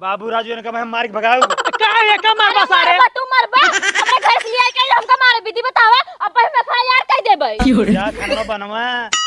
बाबू राजू ने कहा हम मार के भगाऊ का है का मारबा सारे तू मरबा अपने घर से ले के हमका मारे विधि बतावा अब हम एफआईआर कह देबै जा खाना बनवा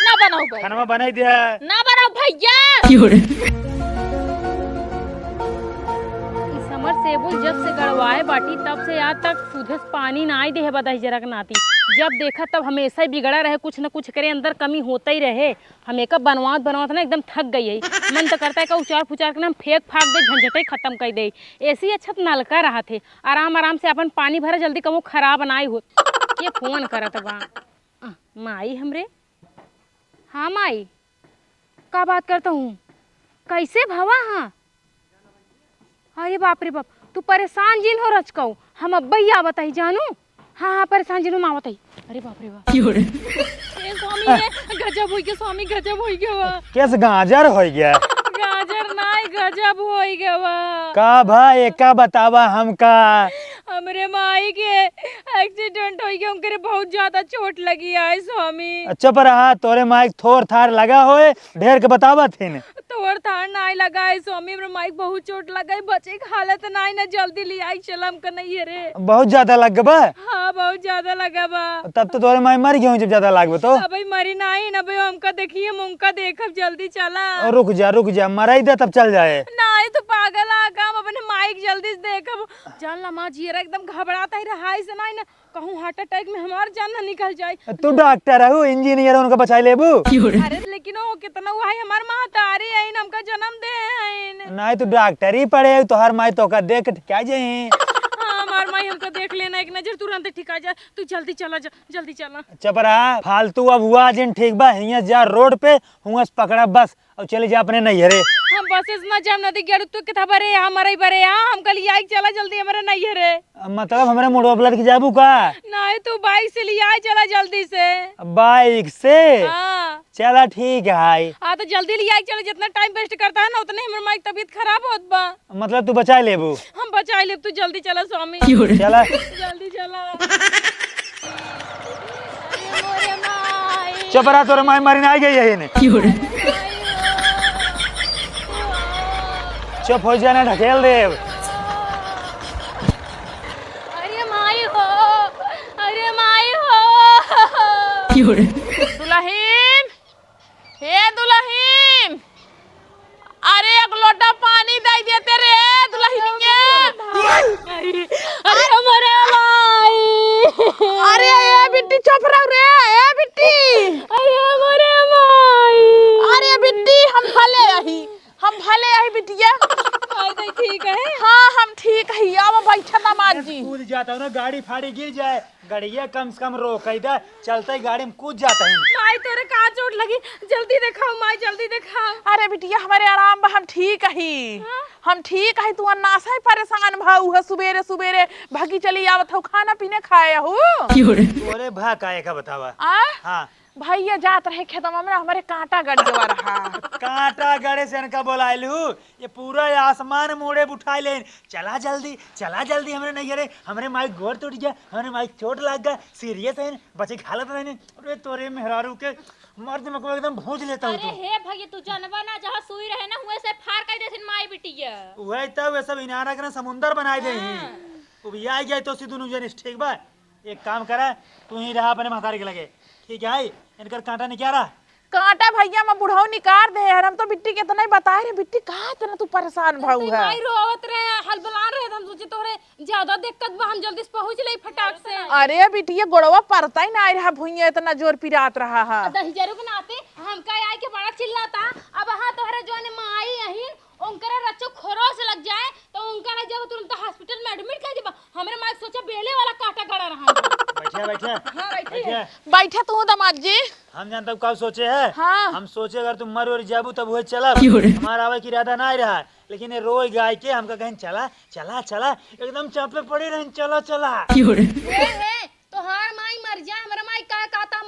ना बनाऊ भाई खाना बनाई दे ना बनाऊ भैया समरसेबुल जब से गड़वाए बाटी तब से आज तक सुधे पानी ना आई दे बताई जरा नाती जब देखा तब हमेशा ही बिगड़ा रहे कुछ न कुछ करे अंदर कमी होता ही रहे हम एक बनवात ना एकदम थक गई है मन तो करता है कि उचार पुचार के ना हम फेंक फाक दे झंझट ही खत्म कर दे ऐसे ही अच्छा नलका रहा थे आराम आराम से अपन पानी भरा जल्दी कमो खराब ना हो ये फोन करत बा माई हमरे हाँ माई का बात करता हूँ कैसे भवा हाँ अरे बाप रे बाप तू परेशान जिन हो रचकाऊ हम अब्बैया बताई जानू हाँ हाँ परेशान जिनू माँ बताई अरे बाप रे बाप ए स्वामी गजब होई गया स्वामी गजब होई गया कैसे गाजर हो गया गाजर नाई गजब होई गया का भाई एका बतावा हमका हमरे माई के एक्सीडेंट होई गया उनके बहुत ज्यादा चोट लगी है स्वामी अच्छा पर हाँ तोरे माइक थोर थार लगा होए ढेर के बतावा थे ने तोड़ थार नाई लगा है स्वामी हमरे माई बहुत चोट लगा है बचे की हालत नाई ना जल्दी ले आई चलम का नहीं है रे बहुत ज्यादा लग बा हाँ बहुत ज्यादा लगा बा तब तो तोरे माई मर गई जब ज्यादा लागबे तो अबे मरी नहीं ना भाई हमका देखिए हम उनका देखब जल्दी चला रुक जा मराई दे तब चल जाए नहीं तो पागल आ काम अपने माइक जल्दी से देखब जान ला माँ जीरा एकदम घबराता ही रहा है से नहीं ना कहूँ हार्ट अटैक में हमार जान ना निकल जाए तू डॉक्टर है इंजीनियर उनका बचाई लेबू अरे लेकिन वो कितना हुआ है हमार माँ तारी है हमका जन्म दे है नहीं तू डॉक्टर ही पढ़े तो हर माई तो का देख क्या जाए हमार माई हमको देख लेना एक नजर तुरंत ठीक आ जा तू जल्दी चला जा जल्दी चला चपरा फालतू अब हुआ जिन ठीक बा हिया जा रोड पे हुआ पकड़ा बस और चले जा अपने नैहरे हम बसेस ना जाम नदी गेड़ तू किथा बरे हमारे बरे हम कल आई चला जल्दी हमारे नैहरे मतलब हमारे मुड़वा पलट के जाबू का नहीं तू बाइक से लिया चला जल्दी से बाइक से हाँ चला ठीक है हाई हाँ तो जल्दी लिया चलो जितना टाइम वेस्ट करता है ना उतने हमारे माई तबीयत खराब होत बा मतलब तू बचा लेबू हम बचा ले तू जल्दी चला स्वामी चला जल्दी चला चपरा तोरे माई मारी ना गई है चुप हो जाना ढकेल देव अरे माई हो दुल्हन हे दुल्हन अरे एक लोटा पानी दे देते रे दुल्हनिया अरे हमारे माई अरे ए बिट्टी चुप रहो रे ए बिट्टी अरे हमारे माई अरे बिट्टी हम भले यही बिटिया ठीक है हाँ हम ठीक है अब बैठा ना माँ जी कूद जाता हूँ ना गाड़ी फाड़ी गिर जाए गाड़िया कम से कम रोक इधर चलते गाड़ी में कूद जाता है माई तेरे कहाँ चोट लगी जल्दी दिखाओ माई जल्दी दिखाओ अरे बिटिया हमारे आराम बा हम ठीक ही हम ठीक है तू अन्नासा ही परेशान भाऊ है सुबेरे सुबेरे भागी चली आवत हो खाना पीने खाए हो तोरे भा काहे का बतावा हाँ भैया जात रहे खेतवा में हमारे कांटा गड़ गवा रहा कांटा गड़े से इनका बोलाइलू ये पूरा आसमान मोड़े उठाई ले चला जल्दी हमरे नहीं रे हमरे माइक गोड़ टूट गया हमरे माइक चोट लग गया सीरियस है बचे की हालत रहने अरे तोरे मेहरारू के मर्द में को एकदम भूंज लेता हूं अरे हे भैया तू जानवा ना जहां सुई रहे ना हुए से फाड़ कर देथिन माई बिटिया वही तब वे सब इनारा के समुंदर बनाए दे वो भी आ गया तो सी दोनों जन ठीक बा एक काम करा तू ही रहा अपने महतारी के लगे ठीक है इनकर कांटा नहीं क्या रहा कांटा भैया मैं बुढ़ाऊ निकाल दे हम तो बिट्टी के इतना ही बताए रे बिट्टी कहाँ इतना तू परेशान भाऊ है माई रोवत रहे हलबलान रहे हम सोचे तोरे ज्यादा दिक्कत बा हम जल्दी से पहुंच ले फटाक से अरे बिटिया गोड़वा पड़ता ही ना रहा भुइया इतना जोर पिरात रहा है दही जरू के नाते हम का आई के बड़ा चिल्लाता अब हां तोहरे जोने माई यही उनकरे रच्चो खरोस लग जाए तो उनका ना जब तुरंत हॉस्पिटल में एडमिट कर दिबा हमरे माई सोचा बेले वाला कांटा गड़ा रहा बैठे हां बैठिए बैठे तू दामाद जी हम जानता कब सोचे है हाँ। हम सोचे अगर तुम मर और जाबू तब वो चला हमारा आवे की इरादा ना रहा लेकिन ये रोज गाय के हमका कहीं चला एकदम चाप पे पड़े रहे चला तो हार माई मर जा हमरा माई का कहता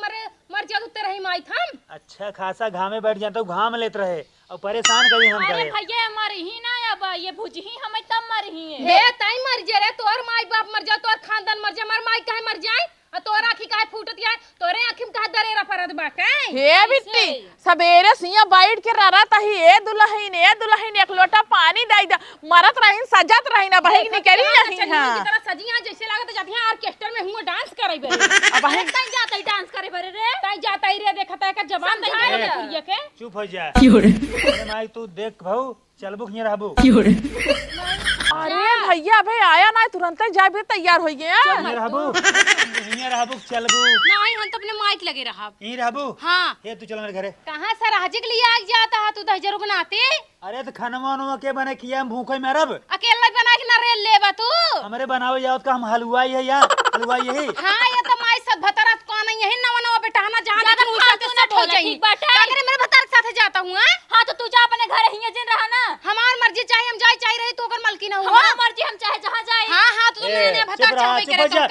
मर जा तो रही माई थम अच्छा खासा घामे बैठ जाता हूँ घाम लेते रहे और परेशान कभी हम अरे करे भैया मर ही ना अब ये बुझही हमें तब मर ही है बे ताई मर जे रे तोर माई बाप मर जा तोर खानदान मर जा मर माई काहे मर जाए और तोरा आँखी काहे फूटत यार? तोरे आँखी में काहे दरेरा परत बाटे? हे बिट्टी सवेरे सिया बैठ के ररत ही ए दुल्हन एक लोटा पानी दे दा मरत रहीन सजत रहीन अब ही निकली नहीं की हां तरह सजिया जैसे लागत जाती है ऑर्केस्ट्रा में हुआ डांस करे बे। अब ही तई जाता ही डांस करे बरे रे, तई जाता ही रे देखता है का जवान दई रे कुड़िया के। चुप हो जा अरे माई तू देख भाऊ चलबू हियां रहबू अरे भैया भाई आया ना तुरंत जाबे तैयार हो गया हियां रहबू चलबू नहीं हम तो अपने माइक लगे रहा। यहीं रहबू। हां ये तू चल मेरे घरे। कहां सर आज के लिए आ जाता है तू 10 बनाते? अरे तो खाना वाना के बने किया हम भूखे मरब। अकेला बना के ना रे लेबा तू। हमरे बनावे जाओ का हम हलवाई है यार हलवाई यही। हां ये तो माई सब भतरा कौन है यही नवा नवा बेटा ना जहां देखो उनका तो सब हो जाई अगर मेरे भतार के साथ जाता हूं। हां तो तू जा अपने घर हिया जिन रहा ना। हमार मर्जी चाहे हम जाए चाहे रही तो ओकर मालकी ना हुआ। हमार मर्जी हम चाहे जहां जाए। हां हां तू नया भतार चाहे करे तो जा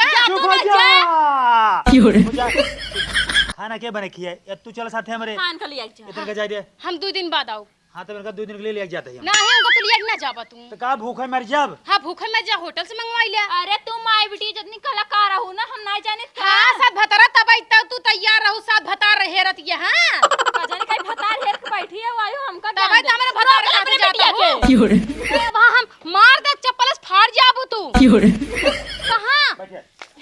खाना के बने किया तू चल साथे हमरे खान के लिए इधर के जाए दे। हम 2 दिन बाद आओ। हाँ तो मेरे का 2 दिन के लिए ले जाते हैं। नहीं हमको तो लिया ना जाबा तू। तो का भूखे मर जब। हां भूखे में जा होटल से मंगवाई ले। अरे तुम आई बेटी जितनी कलाकार हो ना हम नहीं जाने था। हां साथ भतारा तब आई तब तू तैयार रहू साथ भतार रहे रत ये। हां जाने कहीं भतार हेर के बैठी है वायु हमका तब आई हमारे भतार के साथ जाता हूं। वहां हम मार दे चप्पल से फाड़ जाबू तू। कहां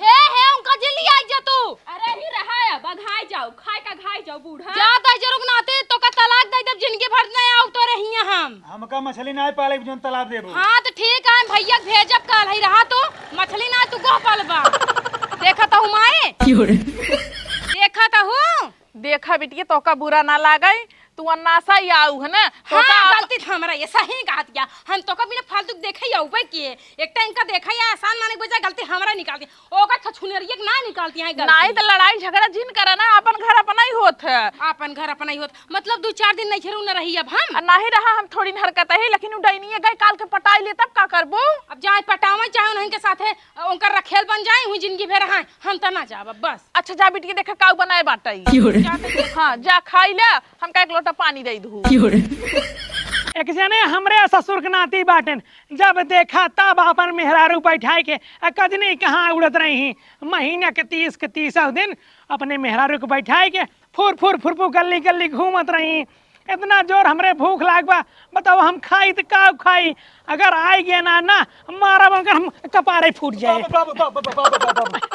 हे उनका जल्दी आ जा तू। अरे ही रहा है बघाई जाओ खाए का घाई जाओ बूढ़ा। जा दहजर रुकनाते तो का तलाक दे जब जिंदगी भर न आओ तो रहिया हम। हमका मछली ना पाले जोन तालाब देबो। हां तो ठीक है भैया भेजब कल ही रहा तो मछली ना तू गो पालबा। देखा तो हूं माए देखा तो हूं। देखा बिटिया तो का बुरा ना लागई तू अन्नासा ही आऊ है ना तो हां गलती था हमरा ये सही कहा दिया। हम तो कभी ना फालतू देखे आउबे किए एक टाइम का देखा या आसान माने बजाय गलती हमरा निकाल दी ओका छछुनरिया के ना निकालती है गलती। नहीं तो लड़ाई झगड़ा जिन करा ना अपन घर अपना ही होत है अपन घर अपना ही होत मतलब 2-4 दिन नहीं छरू न रही अब हम नहीं रहा हम थोड़ी हरकत है लेकिन उडैनिए गए काल के पटाई ले तब का करबो। अब जाए पटावे चाहे उनके साथे उनका रखेल बन जाए हुई जिंदगी भर हां हम त ना जाब बस। अच्छा जा बिटिया देखा काऊ बनाए बाटाई हां जा खाई ले हम का एक लोटा पानी दे दू। एक जने हमरे ससुर के नाती बाटन जब देखा तब अपन मेहरारू बैठाई के कजनी कहाँ उड़त रही महीना के 30 दिन अपने मेहरारू को बैठाई के फुर फुर गली गली घूमत रही। इतना जोर हमरे भूख लागबा बताओ हम खाई तो का खाई अगर आई गया ना मारा बनकर हम कपारे फूट जाए।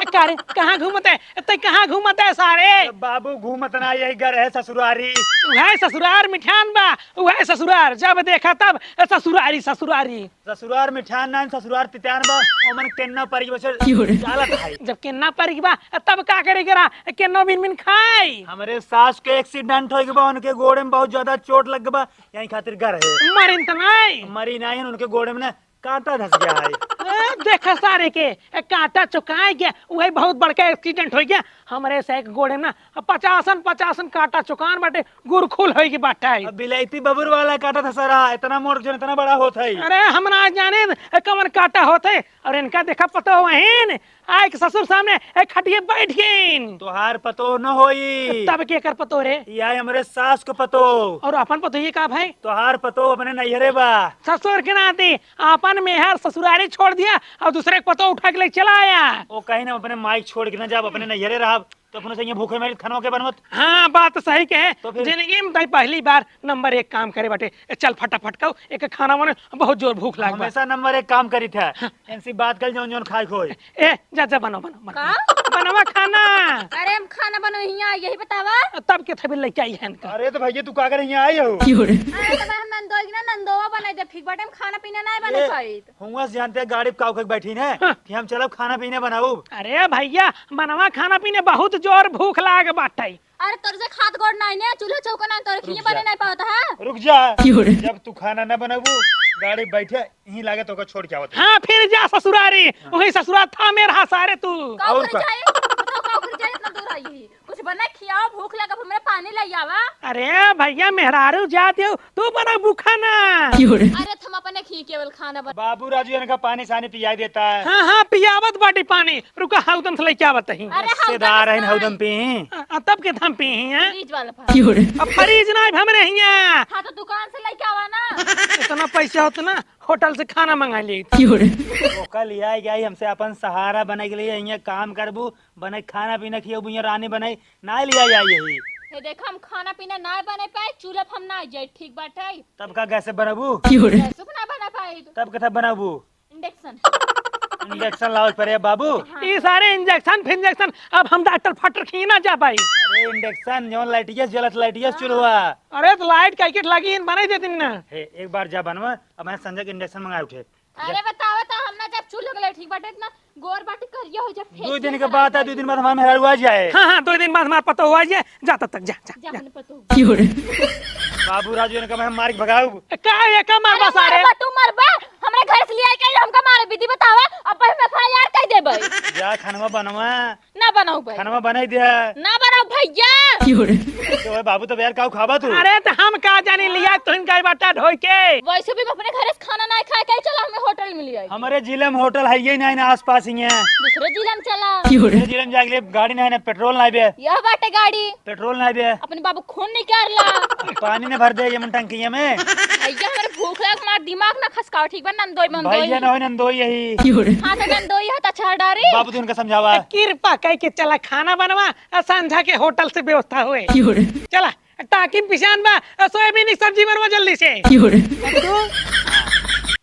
कारे कहाँ घूमते ते कहाँ घूमते सारे बाबू घूमत ना यही घर है ससुरारी। वह ससुरार मिठान बा वह ससुरार जब देखा तब ससुरारी ससुरार मिठान ना ससुरार तितान बा ओमन केन्ना परी बचर चालत है। जब केन्ना परी बा तब का करे करा केन्नो बिन खाई। हमरे सास के एक्सीडेंट हो गबा उनके गोड़े में बहुत ज्यादा चोट लग गबा यही खातिर घर है। मरिन त नहीं मरी नहीं उनके गोड़े में ना कांटा धस गया है। देखा सारे के कांटा चुकाए गया वही बहुत बड़का एक्सीडेंट हो गया हमरे से एक गोड़े में ना 50 कांटा चुकान बाटे गुरखुल हो गई बाटा। बिलायती बबुर वाला कांटा धसरा इतना मोर जो इतना बड़ा होता है। अरे हम ना जाने कमर कांटा होते और इनका देखा पतो वहीन आए के ससुर सामने एक खटिए बैठ गईन। तोहार पतो न होई तब के कर पतो रे या हमरे सास को पतो और अपन पतो ये का भाई तोहार पतो अपने नैहरे बा। ससुर के नाते अपन मेहर ससुरारी छोड़ दिया और दूसरे को पतो उठा के ले चला आया। वो कहीं ना अपने माइक छोड़ के ना जब अपने नैहरे रहा तो अपने से भूखे मेरे खानों के बनवत। हाँ बात सही कहे तो फिर जिंदगी में ताई पहली बार नंबर 1 काम करे बाटे चल फटाफट खाओ एक खाना बने बहुत जोर भूख लाग बा। हमेशा नंबर 1 काम करी था इनसी बात कर जोन खाई खोए। ए जा बनो बनवा खाना। अरे हम खाना बनवहिया यही बतावा तब के थबे लेके आई है इनका। अरे तो भैया तू का करे यहाँ आई हो। अरे तब हम नंदोवा बनाई दे फिर बाटे हम खाना पीना नहीं बने पाई। हुआ जानते हैं गाड़ी काउ बैठी है कि हम चलो खाना पीने बनाऊ। अरे भैया बनवा खाना पीने बहुत जोर भूख लाग बाटे। अरे तोर से खाद गोड़ नहीं ने चूल्हा चौका नहीं तोर खिए बने नहीं पाता है। रुक जा जब तू खाना न बनाबू गाड़ी बैठे यहीं लागे तो छोड़ के आवत। हाँ फिर जा ससुरारी वही ससुराल था मेरा सारे तू और जाए बताओ का जाए इतना दूर आई कुछ बना खियाओ भूख लगा हमरे पानी ले आवा। अरे भैया मेहरारू जा दियो तू बना भूखा ना। अरे तुम अपने खी केवल खाना बना बाबू राजू इनका पानी सानी पियाई देता है। हाँ पियावत बाटी पानी रुका हौदम से लेके आवत ही रिश्तेदार है हौदम पी तब के हम पी हैं फ्रिज वाला पानी अब फ्रिज ना हमरे हिया। हां तो दुकान से लेके आवा ना इतना पैसा होता ना होटल से खाना मंगा ली। ओका लिया गया हमसे अपन सहारा बने के लिए यहाँ काम करबू बने खाना पीना खियाबू यहाँ रानी बने ना लिया जाए यही हे देखा हम खाना पीना ना बना पाए चूल्हा पर हम ना जाए ठीक बाटे तब का कैसे बनाबू कैसे ना बना पाए तब कथा बनाबू इंडक्शन इंजेक्शन लाओ पड़े बाबू। ये सारे इंजेक्शन फिंजेक्शन अब हम डॉक्टर फटर खी ना जा पाई। अरे इंजेक्शन जो लाइटियस जलत लाइटियस चुलवा। अरे तो लाइट कैकेट लगी इन बना देती ना। हे एक बार जा बनवा अब मैं संजय के इंजेक्शन मंगा उठे। अरे बताओ तो हम ना जब चूल्हा गले ठीक बाटे इतना गोर बाटी करिया हो जब 2 दिन के बाद 2 दिन बाद हमारा मेहरा हुआ जाए। हाँ 2 दिन बाद हमारा पता हुआ जाए जा तब तक जा जा, जा जा। हमने पतो बाबू राजू ने कहा मैं मार के भगाऊ। का ये का मारबा सारे तू मरबा हमरा घर से लिया के हमका मारे विधि बतावा अब हम एफआईआर कह देबै जा खानवा बनवा ना बनाऊ भाई खानवा बनाई दे ना बनाऊ भैया तो बाबू तो यार काऊ खाबा तू। अरे तो हम का जाने लिया तुम का बाटा ढोई के वैसे भी हम अपने घर से खाना ना खाए के चला हमें होटल में लिया हमारे जिले में होटल है ही नहीं ना आस पास ही है। दूसरे जिला में चला दूसरे जिले में जाके गाड़ी नहीं है पेट्रोल नहीं बे यह बाटे गाड़ी पेट्रोल नहीं बे अपने बाबू खून निकाल ला पानी ने भर दे ये मन टंकिया में भैया हमारे भूख लग मार दिमाग ना खसकाओ ठीक बा नंदोई मंदोई भैया न हो नंदो यही हां तो नंदोई है अच्छा डारे बाबू तू उनका समझावा। कृपा कह के चला खाना बनवा संझा के होटल से व्यवस्था हुए चला टाकी पिसान बा सोयाबीन की सब्जी बनवा जल्दी से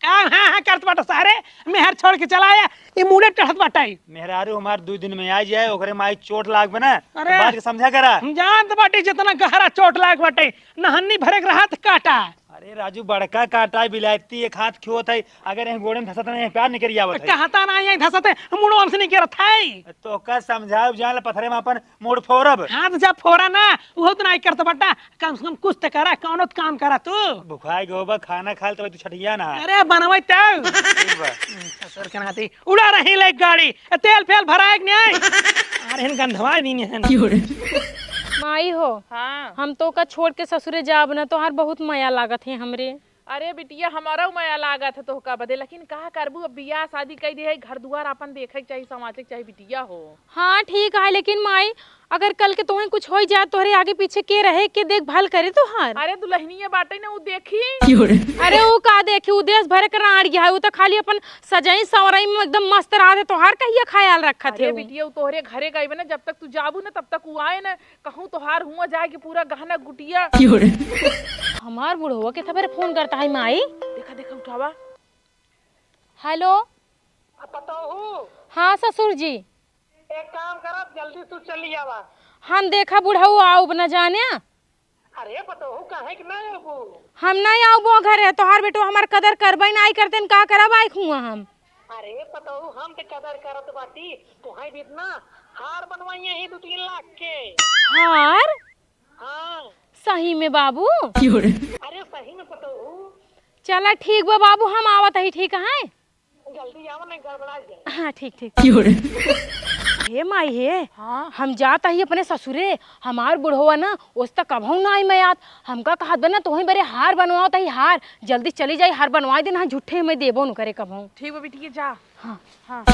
काम हाँ करत बाटा सारे मेहर छोड़ के चला आया ये मुड़े टहत बाटाई मेहरारू हमार 2 दिन में आ जाए ओकरे माई चोट लाग बना अरे। बात के समझा करा। हम जानत बाटी जितना गहरा चोट लाग बाटे नहन्नी भरे के रहा काटा अरे राजू बड़का काटा बिलायती एक हाथ खियोत है अगर यह गोड़े में धसत नहीं प्यार नहीं करी आवत है कहता ना यही धसते मुड़ो हमसे नहीं करत है तो का समझाओ जान पथरे में अपन मोड़ फोरब हाथ जब फोरा ना वो तो नहीं करत बाटा कम से कम कुछ तो करा कौनो तो काम करा तू भुखाई गोबा खाना खाल तो तू छठिया ना। अरे बनवाई तब ठीक बा। सर कनाती उड़ा रही ले गाड़ी तेल फेल भराए के नहीं अरे इन गंधवा दी नहीं माई हो हाँ हम तो का छोड़ के ससुरे जाब न तोहार बहुत माया लागत है हमरे। अरे बिटिया हमारा माया लागत है तो का बदे लेकिन कहा करबू अब बियाह शादी कई दे है घर दुआर अपन देखे के चाहिए समाजे के चाहिए बिटिया हो। हाँ ठीक है लेकिन माई अगर कल के तोहे कुछ हो जाए तोहरे आगे पीछे के रहे के देखभाल करे तोहार। अरे दुल्हनिया बाटे ना वो देखी अरे वो का देखी उ देश भर के राड़ गया है वो तो खाली अपन सजाई सवराई में एकदम मस्त रहा है तोहार कहिया ख्याल रखत अरे है बिटिया तोहरे घरे गई ना जब तक तू जाबू ना तब तक वो आए ना कहूँ तोहार हुआ जाए कि पूरा गहना गुटिया हमार बुढ़वा के खबर फोन करता है माई। देखा देखा उठावा। हेलो हाँ ससुर जी एक काम करब जल्दी तू चली आवा। हम देखा बुढ़ऊ आओ न जाने अरे बताओ काहे कि नहीं आबू हम नहीं आओ घर है तोहार बेटो हमार कदर करबई नहीं करते का करब आई खुआ हम। अरे बताओ हम के कदर करत बाटी तोहाई भी इतना हार बनवाइए ही 2-3 लाख के हार हाँ सही में बाबू अरे सही में बताओ चला ठीक बा बाबू हम आवत ही ठीक है जल्दी आओ नहीं गड़बड़ा जाए। हाँ ठीक ठीक हे माई हे हाँ हम जाता ही अपने ससुरे हमार बुढ़वा ना उस तक कभू ना आई मैं याद हमका कहत बना तोही बरे हार बनवाओ तही हार जल्दी चली जाई हार बनवाई देना झूठे में देबो न करे कभू। ठीक है बिटिया जा। हाँ हाँ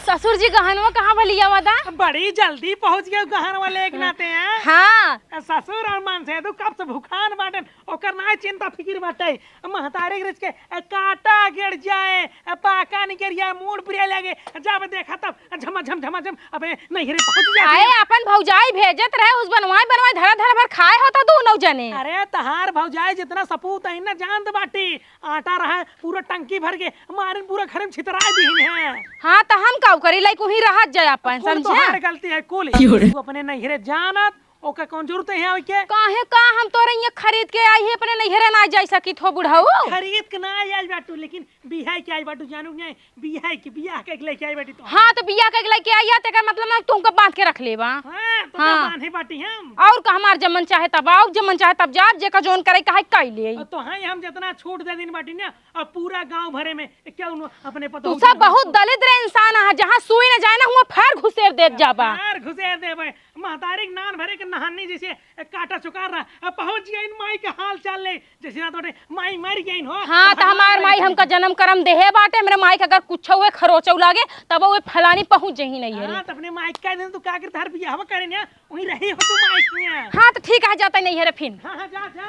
ससुर जी गहनवा कहाँ भलिया वादा बड़ी जल्दी पहुंच गए गहन वाले एक नाते हैं। हाँ ससुर और मन से तू कब से भूखान बाटन ओकर ना चिंता फिक्र बाटे महतारे रिच के काटा गिर जाए पाका निकल जाए मूड प्रिय लगे जब देखा तब झमाझम झमाझम अबे नहीं रे पहुंच जाए आए अपन भौजाई भेजत रहे उस बनवाई बनवाई धरा धरा भर खाए होता दू नौ जने। अरे तहार भौजाई जितना सपूत है ना जानत बाटी आटा रहा पूरा टंकी भर के मारिन पूरा घर में छितरा दी है। हाँ तो हम का करी लाइक वही रहत जाए अपन कुल समझे तोहार गलती है कुल तू अपने नहिरे जानत ओका कौन जरूरत है आवे के काहे का हम तोरे ये खरीद के आई है अपने नैहरे ना जाई सकी थो बुढ़ऊ खरीद के ना आई बाटू लेकिन बिहाई के आई बाटू जानू नहीं बिहाई के बियाह के लेके आई बाटी तो हाँ तो बिया के लेके आई तेकर मतलब ना तुमको बांध के रख लेबा। हां तो हाँ। बांधे बाटी हम और का हमार जमन चाहे तब आओ जमन चाहे तब जाब जेका जोन करे काहे काई ले तो हां हम जितना छूट दे दिन बाटी ना अब पूरा गांव भरे में क्या अपने पता तू सब बहुत दलिद्र इंसान है जहाँ सुई न जाए ना हुआ फार घुसेर देत जाबा। यार घुसे देबे महतारिक नान भरे के नहानी जैसे काटा चुकार रहा अब पहुंच गई माई के हाल चाल ले जैसे ना तोटे माई मर गई हो। हाँ तो हमार माई हमका जन्म करम देहे बाटे मेरे माई के अगर कुछ हुए खरोचौ लागे तब वो फलानी पहुंच जही नहीं है। हां तो अपने माई का दिन तू का कर थार बियाह करे ना वही रही हो तू माई में। हाँ तो ठीक है जाता नहीं है रे फिर। हां जा जा